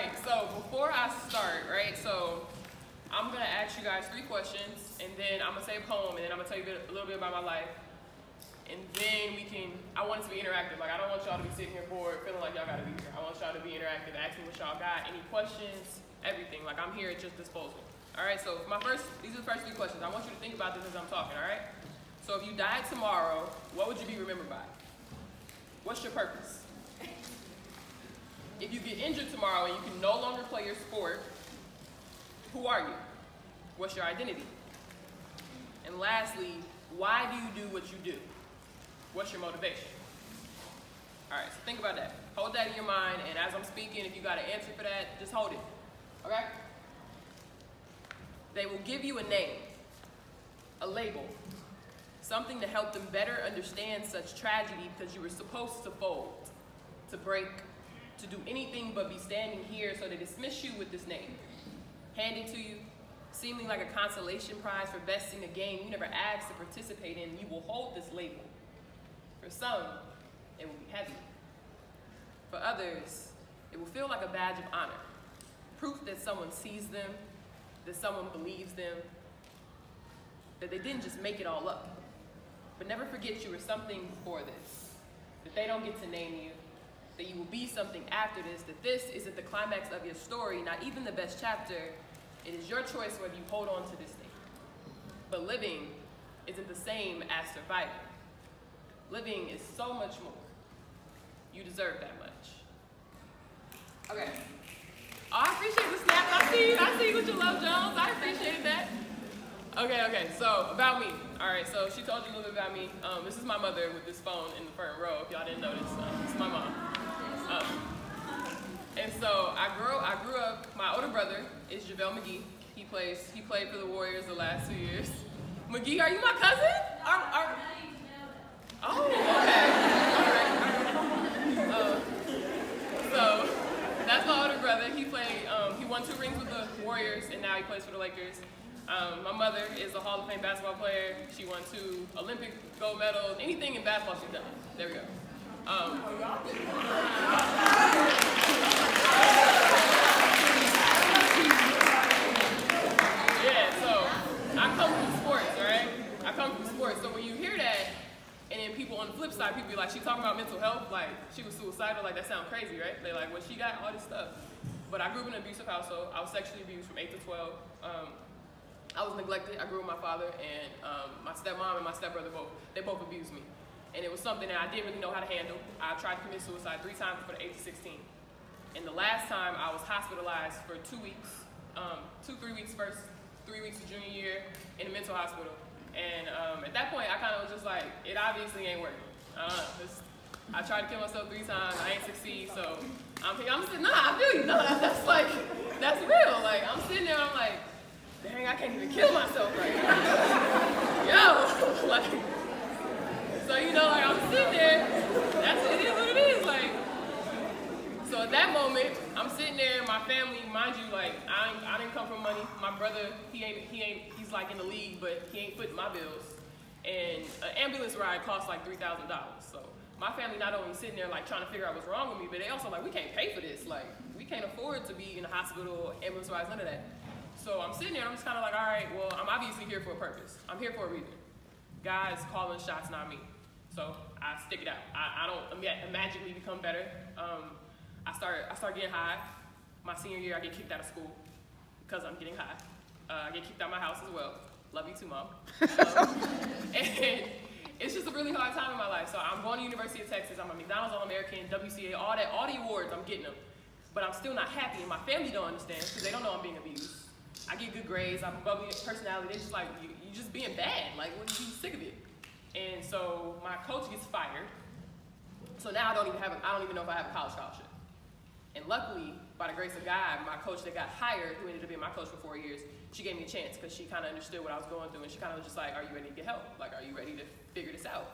right, so before I start, right, so I'm going to ask you guys 3 questions, and then I'm going to say a poem, and then I'm going to tell you a little bit about my life. And then I want it to be interactive. Like, I don't want y'all to be sitting here bored, feeling like y'all got to be here. I want y'all to be interactive, ask me what y'all got, any questions, everything. Like, I'm here at your disposal. All right, so these are the first 3 questions. I want you to think about this as I'm talking, all right? So if you died tomorrow, what would you be remembered by? What's your purpose? If you get injured tomorrow and you can no longer play your sport, who are you? What's your identity? And lastly, why do you do what you do? What's your motivation? All right, so think about that. Hold that in your mind, and as I'm speaking, if you got an answer for that, just hold it, okay? They will give you a name, a label, something to help them better understand such tragedy because you were supposed to fold, to break, to do anything but be standing here, so they dismiss you with this name, handed to you, seeming like a consolation prize for besting a game you never asked to participate in. You will hold this label. For some, it will be heavy. For others, it will feel like a badge of honor, proof that someone sees them, that someone believes them, that they didn't just make it all up. But never forget you were something before this, that they don't get to name you, that you will be something after this, that this isn't the climax of your story, not even the best chapter. It is your choice whether you hold on to this thing. But living isn't the same as surviving. Living is so much more. You deserve that much. Okay. Oh, I appreciate the snap. I see you with your love, Jones. I appreciated that. Okay, so about me. All right, so she told you a little bit about me. This is my mother with this phone in the front row, if y'all didn't notice. This is my mom. And so I grew up, my older brother is JaVale McGee. He played for the Warriors the last 2 years. McGee, are you my cousin? Oh, okay. All right. So that's my older brother. He won 2 rings with the Warriors, and now he plays for the Lakers. My mother is a Hall of Fame basketball player. She won 2 Olympic gold medals. Anything in basketball she's done. There we go. Yeah, so I come from sports, right? I come from sports. So when you hear that, and then people on the flip side, people be like, she talking about mental health, like she was suicidal, like that sounds crazy, right? They like, well, she got all this stuff. But I grew up in an abusive household. I was sexually abused from 8 to 12. I was neglected. I grew up with my father, and my stepmom and my stepbrother both abused me. And it was something that I didn't really know how to handle. I tried to commit suicide 3 times before the age of 16. And the last time I was hospitalized for 2 weeks, 3 weeks first, 3 weeks of junior year in a mental hospital. And at that point, I kind of was just like, it obviously ain't working. I tried to kill myself 3 times, I ain't succeed, so I'm sitting, nah, I feel you, no, that's real. Like, I'm sitting there, I'm like, dang, I can't even kill myself right now. Yo, like, so you know, like I'm sitting there, it is what it is, like. So at that moment, I'm sitting there, my family, mind you, like, I didn't come from money. My brother, he's like in the league, but he ain't footing my bills. And an ambulance ride costs like $3,000. So my family not only sitting there like trying to figure out what's wrong with me, but they also like, we can't pay for this. Like, we can't afford to be in a hospital, ambulance rides, none of that. So I'm sitting there, I'm just kind of like, all right, well, I'm obviously here for a purpose. I'm here for a reason. God's calling shots, not me. So I stick it out. I don't magically become better. I start getting high. My senior year, I get kicked out of school because I'm getting high. I get kicked out of my house as well. Love you too, Mom. And it's just a really hard time in my life. So I'm going to University of Texas. I'm a McDonald's All-American, WCA, all the awards, I'm getting them. But I'm still not happy, and my family don't understand because they don't know I'm being abused. I get good grades, I'm a bubbly personality. They're just like, you just being bad. Like, what, you sick of it? And so my coach gets fired. So now I don't even know if I have a college scholarship. And luckily, by the grace of God, my coach that got hired, who ended up being my coach for 4 years, she gave me a chance because she kind of understood what I was going through, and she kind of was just like, are you ready to get help? Like, are you ready to figure this out?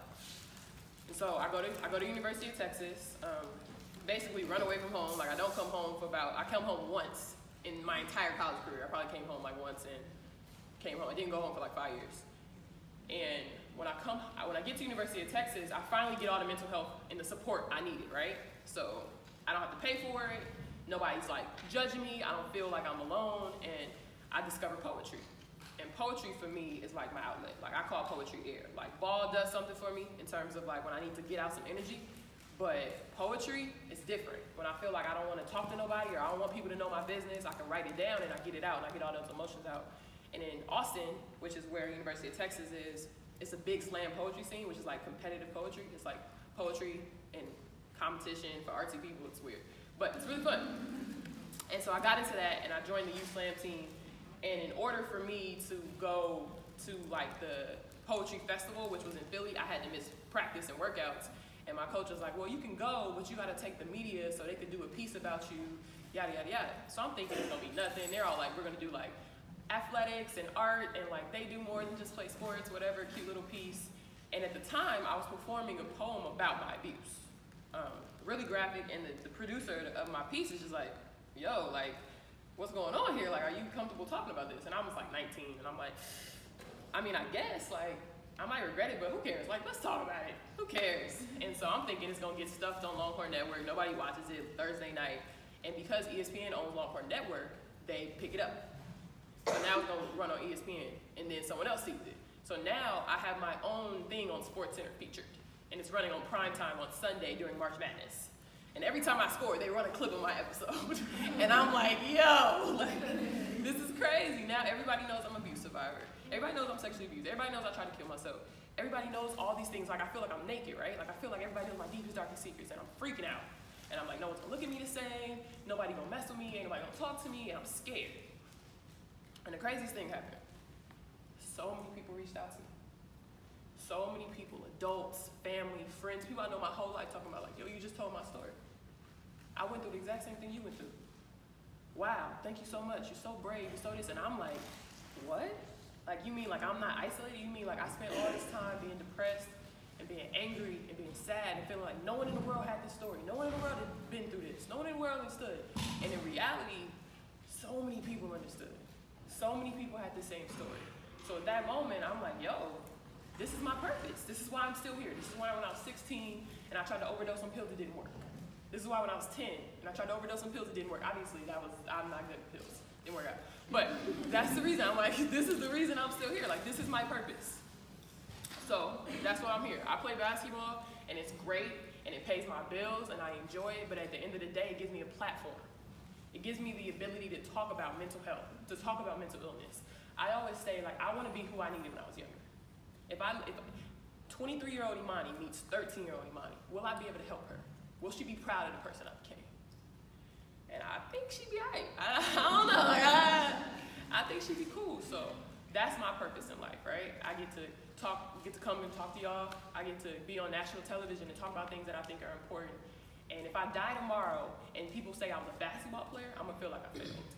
And so I go to University of Texas, basically run away from home. Like, I don't come home I come home once in my entire college career. I probably came home like once and came home. I didn't go home for like 5 years. And when I get to University of Texas, I finally get all the mental health and the support I needed, right? So I don't have to pay for it. Nobody's like judging me. I don't feel like I'm alone. And I discovered poetry. And poetry for me is like my outlet. Like I call poetry air. Like ball does something for me in terms of like when I need to get out some energy. But poetry is different. When I feel like I don't want to talk to nobody or I don't want people to know my business, I can write it down and I get it out and I get all those emotions out. And in Austin, which is where University of Texas is, it's a big slam poetry scene, which is like competitive poetry. It's like poetry and competition for artsy people. It's weird, but it's really fun. And so I got into that and I joined the youth slam team. And in order for me to go to like the poetry festival, which was in Philly, I had to miss practice and workouts. And my coach was like, well, you can go, but you got to take the media so they could do a piece about you, yada, yada, yada. So I'm thinking it's going to be nothing. They're all like, we're going to do like athletics and art, and like they do more than just play sports, whatever, cute little piece. And at the time, I was performing a poem about my abuse. Really graphic, and the producer of my piece is just like, yo, like, what's going on here? Like, are you comfortable talking about this? And I was like 19, and I'm like, I mean, I guess, like, I might regret it, but who cares? Like, let's talk about it. Who cares? And so I'm thinking it's gonna get stuffed on Longhorn Network. Nobody watches it Thursday night. And because ESPN owns Longhorn Network, they pick it up. So now it's gonna run on ESPN, and then someone else sees it. So now I have my own thing on SportsCenter featured, and it's running on primetime on Sunday during March Madness. And every time I score, they run a clip of my episode. And I'm like, yo, like, this is crazy. Now everybody knows I'm an abuse survivor. Everybody knows I'm sexually abused. Everybody knows I tried to kill myself. Everybody knows all these things. Like, I feel like I'm naked, right? Like, I feel like everybody knows my deepest, darkest secrets, and I'm freaking out. And I'm like, no one's gonna look at me the same. Nobody gonna mess with me. Ain't nobody gonna talk to me, and I'm scared. And the craziest thing happened. So many people reached out to me. So many people, adults, family, friends, people I know my whole life talking about like, yo, you just told my story. I went through the exact same thing you went through. Wow, thank you so much. You're so brave, you're so this. And I'm like, what? Like, you mean like I'm not isolated? You mean like I spent all this time being depressed and being angry and being sad and feeling like no one in the world had this story. No one in the world had been through this. No one in the world understood. And in reality, so many people understood. So many people had the same story. So at that moment, I'm like, yo, this is my purpose. This is why I'm still here. This is why when I was 16 and I tried to overdose on pills, it didn't work. This is why when I was 10 and I tried to overdose on pills, it didn't work. Obviously, I'm not good at pills. Didn't work out. But that's the reason. I'm like, this is the reason I'm still here. Like, this is my purpose. So that's why I'm here. I play basketball, and it's great, and it pays my bills, and I enjoy it. But at the end of the day, it gives me a platform. It gives me the ability to talk about mental health, to talk about mental illness. I always say, like, I want to be who I needed when I was younger. If 23-year-old Imani meets 13-year-old Imani, will I be able to help her? Will she be proud of the person I became? And I think she'd be all right. I don't know. Like, I think she'd be cool. So that's my purpose in life, right? I get to come and talk to y'all. I get to be on national television and talk about things that I think are important. And if I die tomorrow and people say I was a basketball player, I'm gonna feel like I failed.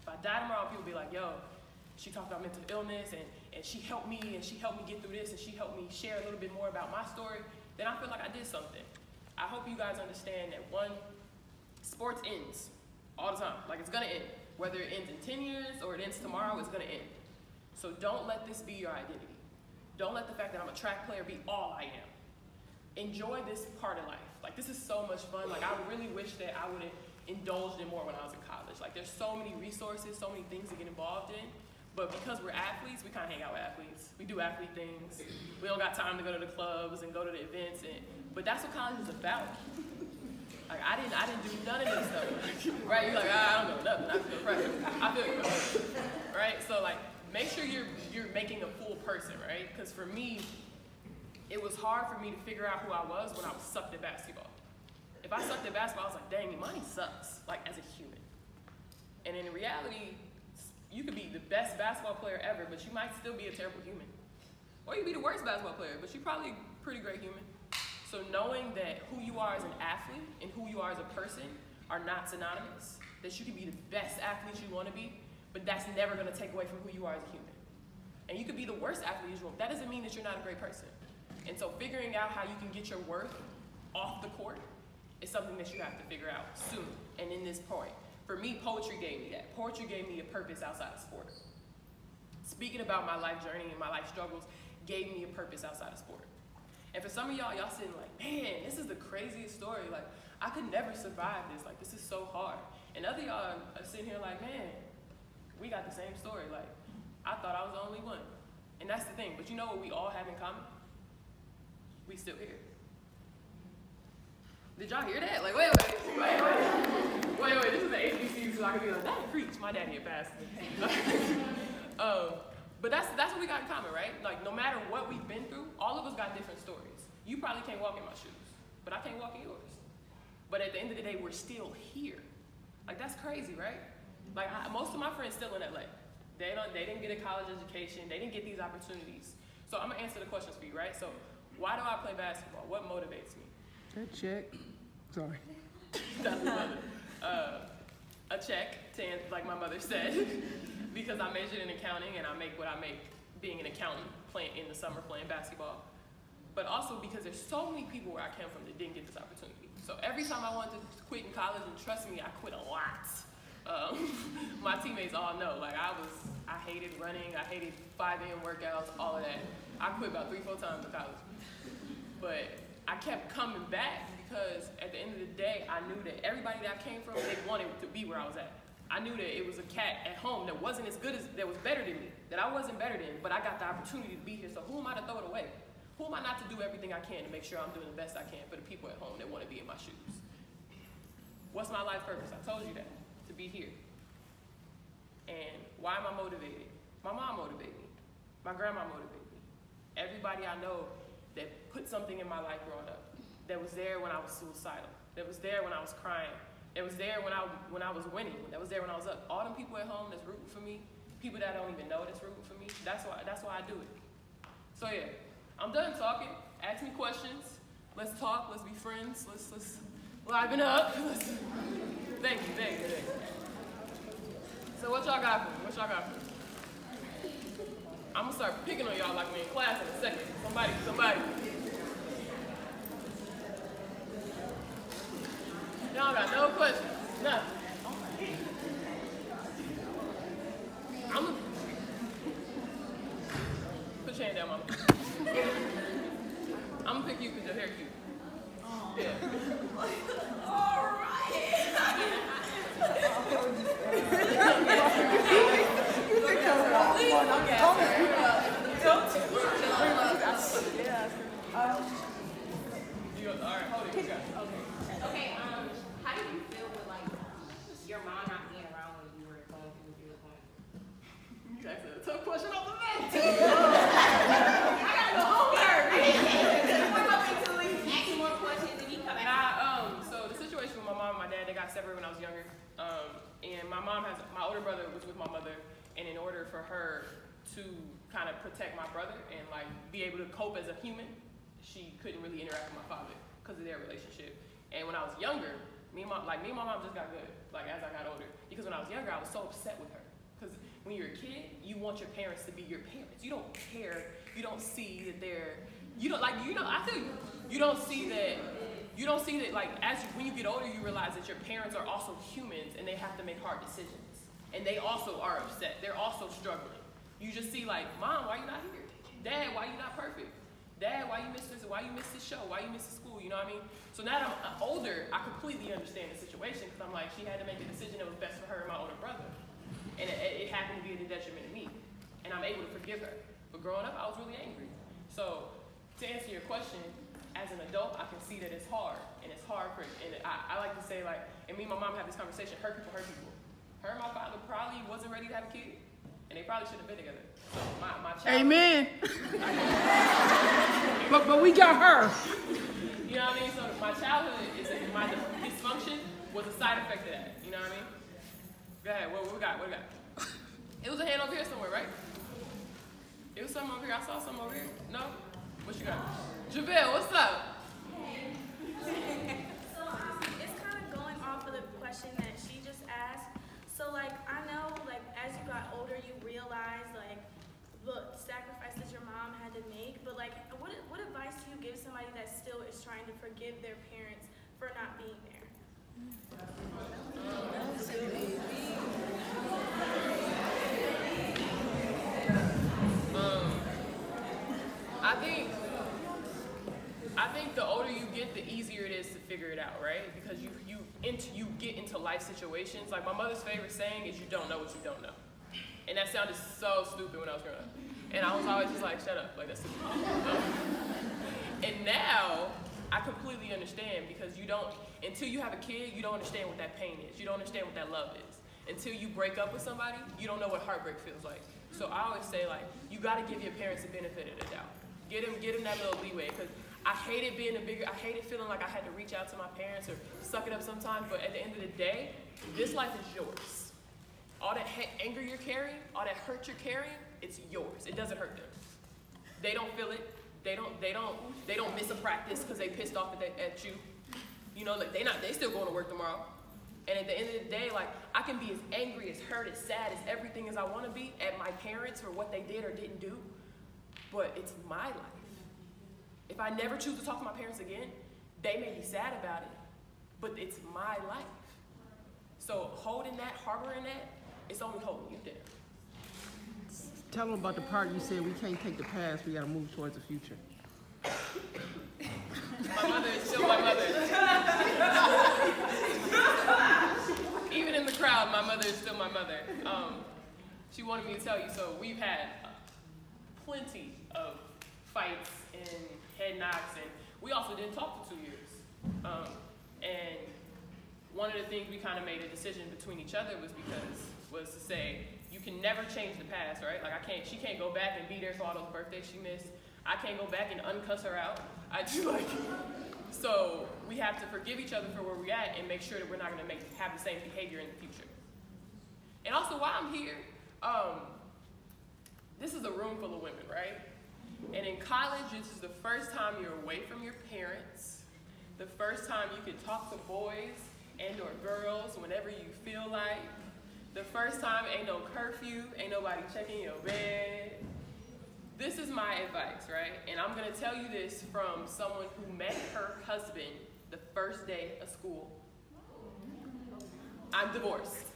If I die tomorrow, people be like, yo, she talked about mental illness and she helped me get through this and she helped me share a little bit more about my story, then I feel like I did something. I hope you guys understand that sports ends all the time. Like, it's gonna end. Whether it ends in 10 years or it ends tomorrow, it's gonna end. So don't let this be your identity. Don't let the fact that I'm a track player be all I am. Enjoy this part of life. Like, this is so much fun. Like, I really wish that I would have indulged in more when I was in college. Like, there's so many resources, so many things to get involved in. But because we're athletes, we kind of hang out with athletes. We do athlete things. We don't got time to go to the clubs and go to the events. But that's what college is about. Like, I didn't do none of this stuff, right? You're like, I don't know nothing. I feel pressure. I feel you, right? So, like, make sure you're making a full person, right? Because for me, it was hard for me to figure out who I was when I was sucked at basketball. If I sucked at basketball, I was like, dang, Imani sucks, like, as a human. And in reality, you could be the best basketball player ever, but you might still be a terrible human. Or you could be the worst basketball player, but you're probably a pretty great human. So knowing that who you are as an athlete and who you are as a person are not synonymous, that you can be the best athlete you want to be, but that's never going to take away from who you are as a human. And you could be the worst athlete you want. That doesn't mean that you're not a great person. And so figuring out how you can get your worth off the court is something that you have to figure out soon and in this point. For me, poetry gave me that. Poetry gave me a purpose outside of sport. Speaking about my life journey and my life struggles gave me a purpose outside of sport. And for some of y'all sitting like, man, this is the craziest story. Like, I could never survive this. Like, this is so hard. And other y'all are sitting here like, man, we got the same story. Like, I thought I was the only one. And that's the thing. But you know what we all have in common? We still here. Did y'all hear that? Like, wait. This is the HBCU, so I can be like, Daddy preach. My daddy a pastor. But that's what we got in common, right? Like, no matter what we've been through, all of us got different stories. You probably can't walk in my shoes, but I can't walk in yours. But at the end of the day, we're still here. Like, that's crazy, right? Like, most of my friends still in LA. They didn't get a college education. They didn't get these opportunities. So I'm gonna answer the questions for you, right? So why do I play basketball? What motivates me? A check. Sorry. That's my mother. A check, like my mother said, because I majored in accounting and I make what I make being an accountant, playing in the summer, playing basketball. But also because there's so many people where I came from that didn't get this opportunity. So every time I wanted to quit in college, and trust me, I quit a lot. My teammates all know, like I hated running, I hated 5 a.m. workouts, all of that. I quit about 3-4 times in college. But I kept coming back because at the end of the day, I knew that everybody that I came from, they wanted to be where I was at. I knew that it was a cat at home that wasn't as good as, that was better than me, that I wasn't better than, but I got the opportunity to be here, so who am I to throw it away? Who am I not to do everything I can to make sure I'm doing the best I can for the people at home that want to be in my shoes? What's my life purpose? I told you that, to be here. And why am I motivated? My mom motivated me. My grandma motivated me. Everybody I know that put something in my life growing up, that was there when I was suicidal, that was there when I was crying, that was there when I was winning, that was there when I was up. All them people at home that's rooting for me, people that I don't even know that's rooting for me, that's why I do it. So yeah, I'm done talking. Ask me questions. Let's talk, let's be friends, let's liven up. Thank you. So what y'all got for me? I'm gonna start picking on y'all like we in class in a second. Somebody. Y'all got no questions, nothing. I'm gonna put your hand down, mama. I'm gonna pick you because your hair cute. Yeah. All right. Okay, how did you feel with like your mom not being around when you were going through what you were going through? You asked a tough question off the bat. I gotta go home here. Ask you more questions and you come back. So the situation with my mom and my dad, they got separated when I was younger. And my older brother was with my mother, and in order for her to kind of protect my brother and like be able to cope as a human, she couldn't really interact with my father because of their relationship. And when I was younger, me and my mom just got good, like as I got older. Because when I was younger, I was so upset with her. Because when you're a kid, you want your parents to be your parents. You don't care. You don't see that they're, I feel you. You don't see that, like, when you get older, you realize that your parents are also humans and they have to make hard decisions. And they also are upset. They're also struggling. You just see like, Mom, why you not here? Dad, why you not perfect? Dad, why you miss this? Why you miss this show? Why you miss the school? You know what I mean? So now that I'm older, I completely understand the situation because I'm like, she had to make a decision that was best for her and my older brother. And it happened to be a detriment to me. And I'm able to forgive her. But growing up, I was really angry. So to answer your question, as an adult, I can see that it's hard. And it's hard for, and I like to say like, and me and my mom have this conversation, hurt people. Her and my father probably wasn't ready to have a kid. And they probably shouldn't have been together. So my child. Amen. but we got her. You know what I mean? So my childhood, my dysfunction was a side effect of that. You know what I mean? Go ahead. What we got? It was a hand over here somewhere, right? It was something over here. I saw something over here. No? What you got? Javelle, what's up? So it's kind of going off of the question that she just asked. So like I know like as you got older you realized like the sacrifices your mom had to make, but like what advice do you give somebody that still is trying to forgive their parents for not being there? I think the older you get, the easier it is to figure it out, right? Because you get into life situations. Like my mother's favorite saying is, "You don't know what you don't know," and that sounded so stupid when I was growing up, and I was always just like, "Shut up!" Like that's stupid. And now I completely understand, because until you have a kid, you don't understand what that pain is. You don't understand what that love is. Until you break up with somebody, you don't know what heartbreak feels like. So I always say, like, you gotta give your parents the benefit of the doubt. Get them that little leeway, because I hated feeling like I had to reach out to my parents or suck it up sometimes, but at the end of the day, this life is yours. All that anger you're carrying, all that hurt you're carrying, it's yours. It doesn't hurt them. They don't feel it. They don't miss a practice because they pissed off at you. You know, like they still going to work tomorrow. And at the end of the day, like, I can be as angry, as hurt, as sad, as everything as I want to be at my parents for what they did or didn't do, but it's my life. If I never choose to talk to my parents again, they may be sad about it, but it's my life. So holding that, harboring that, it's only holding you down. Tell them about the part you said we can't take the past, we gotta move towards the future. My mother is still my mother. Even in the crowd, my mother is still my mother. She wanted me to tell you, so we've had plenty of fights and head knocks, and we also didn't talk for 2 years. And one of the things we kind of made a decision between each other was to say, you can never change the past, right? Like she can't go back and be there for all those birthdays she missed. I can't go back and uncuss her out. So we have to forgive each other for where we're at and make sure that we're not gonna have the same behavior in the future. And also while I'm here, this is a room full of women, right? And in college, this is the first time you're away from your parents, the first time you can talk to boys and or girls whenever you feel like, the first time ain't no curfew, ain't nobody checking your bed. This is my advice, right? And I'm gonna tell you this from someone who met her husband the first day of school. I'm divorced.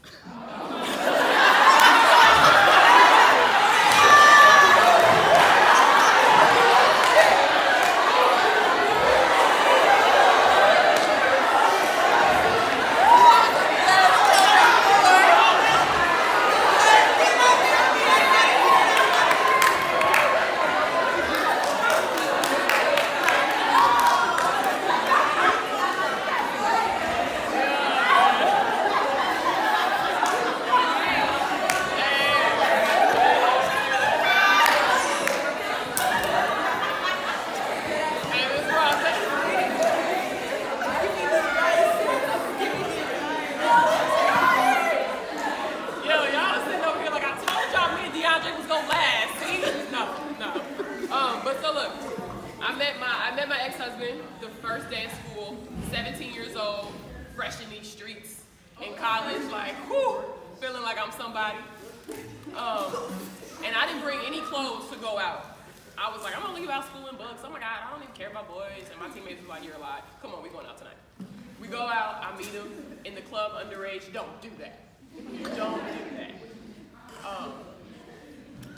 The first day of school, 17 years old, fresh in these streets, in college, like, whew, feeling like I'm somebody. And I didn't bring any clothes to go out. I was like, I'm gonna leave out school in books. Oh my God, I don't even care about boys. And my teammates was like, you're a lie. Come on, we're going out tonight. We go out, I meet him in the club underage. Don't do that. Don't do that.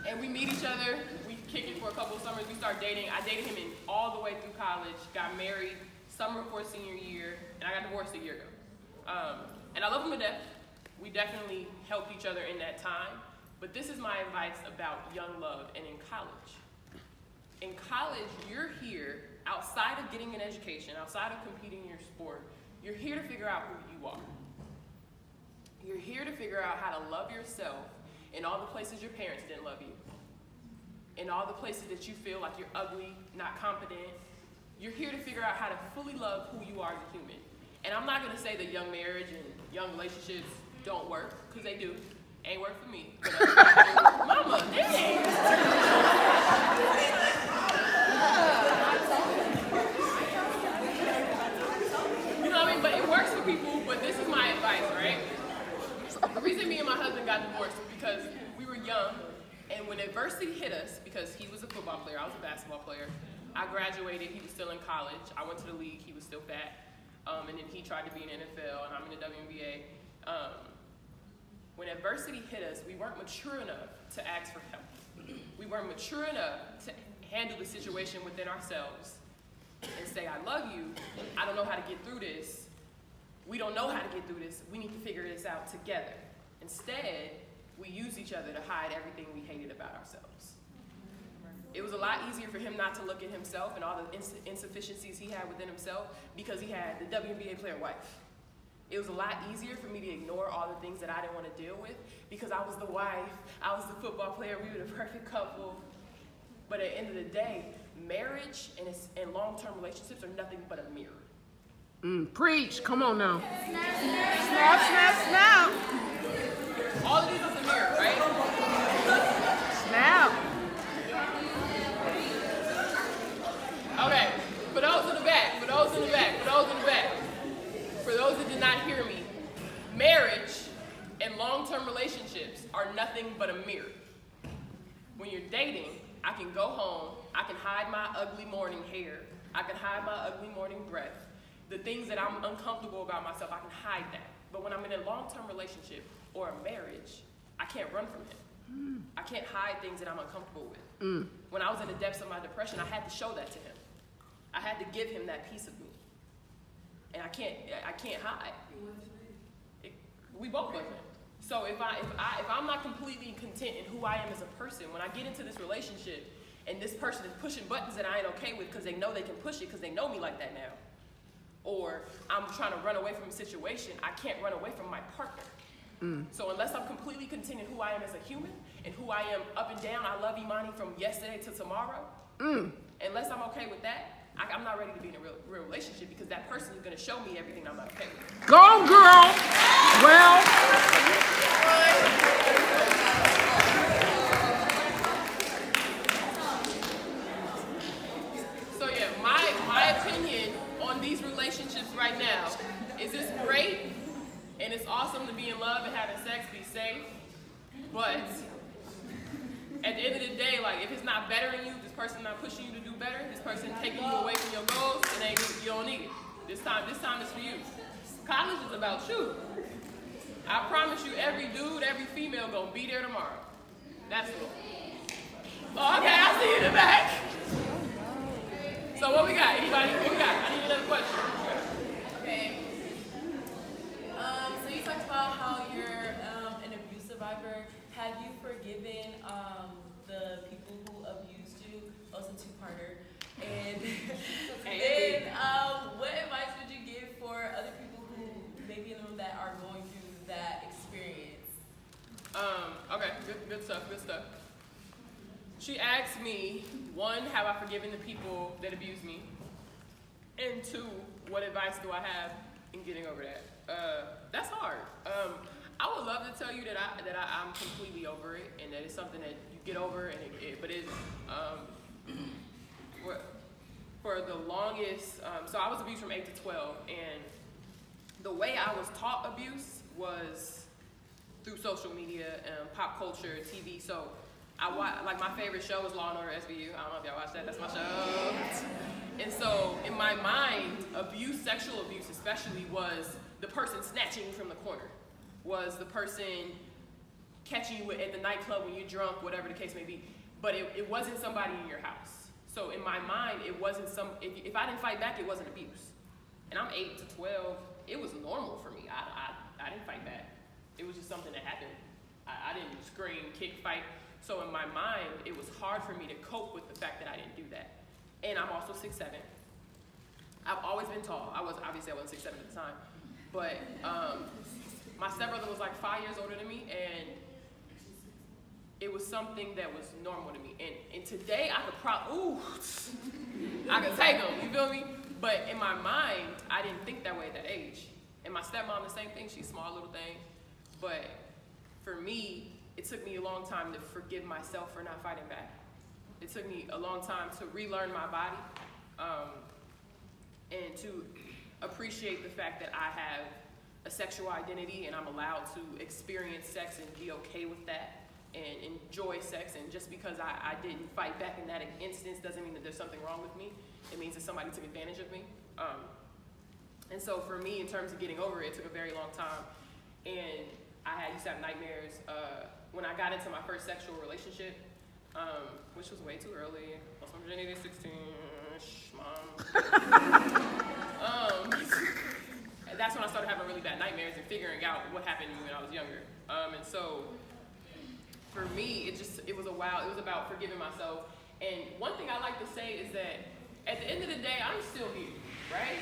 And we meet each other. We kick it for a couple of summers. We start dating. I dated him all the way through college. Got married summer before senior year, and I got divorced a year ago. And I love him to death. We definitely helped each other in that time. But this is my advice about young love and in college. In college, you're here outside of getting an education, outside of competing in your sport. You're here to figure out who you are. You're here to figure out how to love yourself in all the places your parents didn't love you. In all the places that you feel like you're ugly, not competent. You're here to figure out how to fully love who you are as a human. And I'm not gonna say that young marriage and young relationships don't work, because they do. Ain't work for me. But, mama, dang! You know what I mean? But it works for people, but this is my advice, right? The reason me and my husband got divorced was because we were young, and when adversity hit us, because he was a football player, I was a basketball player, I graduated, he was still in college, I went to the league, he was still fat, and then he tried to be in the NFL, and I'm in the WNBA. When adversity hit us, we weren't mature enough to ask for help. We weren't mature enough to handle the situation within ourselves and say, I love you, I don't know how to get through this. we don't know how to get through this. We need to figure this out together. Instead, we use each other to hide everything we hated about ourselves. It was a lot easier for him not to look at himself and all the insufficiencies he had within himself because he had the WNBA player wife. It was a lot easier for me to ignore all the things that I didn't want to deal with because I was the wife, I was the football player, we were the perfect couple. But at the end of the day, marriage and long-term relationships are nothing but a mirror. Preach, come on now. Snap, snap, snap. All of these is a mirror, right? Snap. Okay, for those in the back, for those that did not hear me, marriage and long-term relationships are nothing but a mirror. When you're dating, I can go home, I can hide my ugly morning hair, I can hide my ugly morning breath. The things that I'm uncomfortable about myself, I can hide that. But when I'm in a long-term relationship or a marriage, I can't run from him. I can't hide things that I'm uncomfortable with. When I was in the depths of my depression, I had to show that to him. I had to give him that piece of me. And I can't hide. We both wasn't. So if I'm not completely content in who I am as a person, when I get into this relationship and this person is pushing buttons that I ain't okay with because they know they can push it because they know me like that now, or I'm trying to run away from a situation, I can't run away from my partner. So unless I'm completely content in who I am as a human and who I am up and down, I love Imani from yesterday to tomorrow, unless I'm okay with that, I'm not ready to be in a real relationship because that person is going to show me everything I'm not okay with. Go, girl. Well. So yeah, my opinion on these relationships right now is it's great and it's awesome to be in love and having sex, be safe, but at the end of the day, like if it's not bettering you, this person not pushing you to do better, this person taking you away from your goals, you don't need it. This time is for you. College is about you. I promise you, every dude, every female gonna be there tomorrow. That's all. Oh, okay, I see you in the back. So what we got? Anybody? What we got? I need another question. Okay. So you talked about how you're an abuse survivor. Have you forgiven the people who abused you? Also two-parter. And then what advice would you give for other people who maybe in the room that are going through that experience? Okay, good stuff. She asked me, one, have I forgiven the people that abused me? And two, what advice do I have in getting over that? That's hard. I would love to tell you that I'm completely over it and that it's something that you get over, but for the longest, so I was abused from 8 to 12, and the way I was taught abuse was through social media and pop culture, TV. So like my favorite show is Law & Order SVU. I don't know if y'all watch that, that's my show. And so in my mind, abuse, sexual abuse especially, was the person snatching you from the corner, was the person catching you at the nightclub when you're drunk, whatever the case may be. But it wasn't somebody in your house. So in my mind, it wasn't if I didn't fight back, it wasn't abuse. And I'm 8 to 12, it was normal for me. I didn't fight back. It was just something that happened. I didn't scream, kick, fight. So in my mind, it was hard for me to cope with the fact that I didn't do that. And I'm also 6'7". I've always been tall. Obviously I wasn't 6'7" at the time. But my stepbrother was like 5 years older than me, and it was something that was normal to me. And today I could take him, you feel me? But in my mind, I didn't think that way at that age. And my stepmom, the same thing, she's a small little thing. But for me, it took me a long time to forgive myself for not fighting back. It took me a long time to relearn my body and to appreciate the fact that I have a sexual identity and I'm allowed to experience sex and be okay with that and enjoy sex. And just because I didn't fight back in that instance doesn't mean that there's something wrong with me. It means that somebody took advantage of me. And so for me, in terms of getting over it, it took a very long time. And I used to have nightmares. When I got into my first sexual relationship, which was way too early, lost my virginity at 16, that's when I started having really bad nightmares and figuring out what happened to me when I was younger. And so for me, it was about forgiving myself. And one thing I like to say is that at the end of the day, I'm still here, right?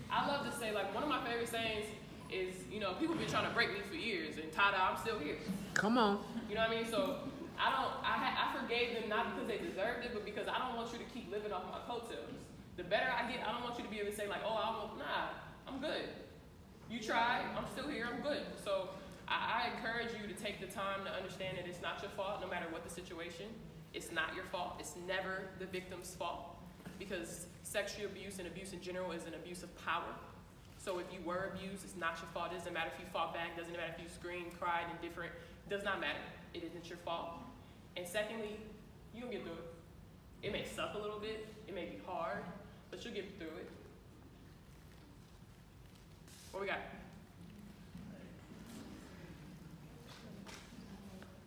I love to say, like, one of my favorite sayings is, you know, people have been trying to break me for years, and ta-da, I'm still here. Come on. You know what I mean? So I forgave them not because they deserved it, but because I don't want you to keep living off my coattails. The better I get, I don't want you to be able to say, like, oh, I'm good. You tried, I'm still here, I'm good. So I encourage you to take the time to understand that it's not your fault, no matter what the situation. It's not your fault. It's never the victim's fault, because sexual abuse and abuse in general is an abuse of power. So if you were abused, it's not your fault. It doesn't matter if you fought back. It doesn't matter if you screamed, cried, indifferent. It does not matter. It isn't your fault. And secondly, you'll get through it. It may suck a little bit. It may be hard, but you'll get through it. What we got?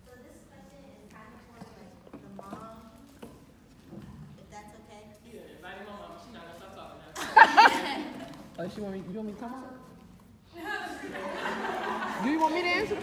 So this question is kind of for like the mom, if that's okay. Yeah, inviting my mama. She's not gonna stop talking now. You want me to come on? Do you want me to answer?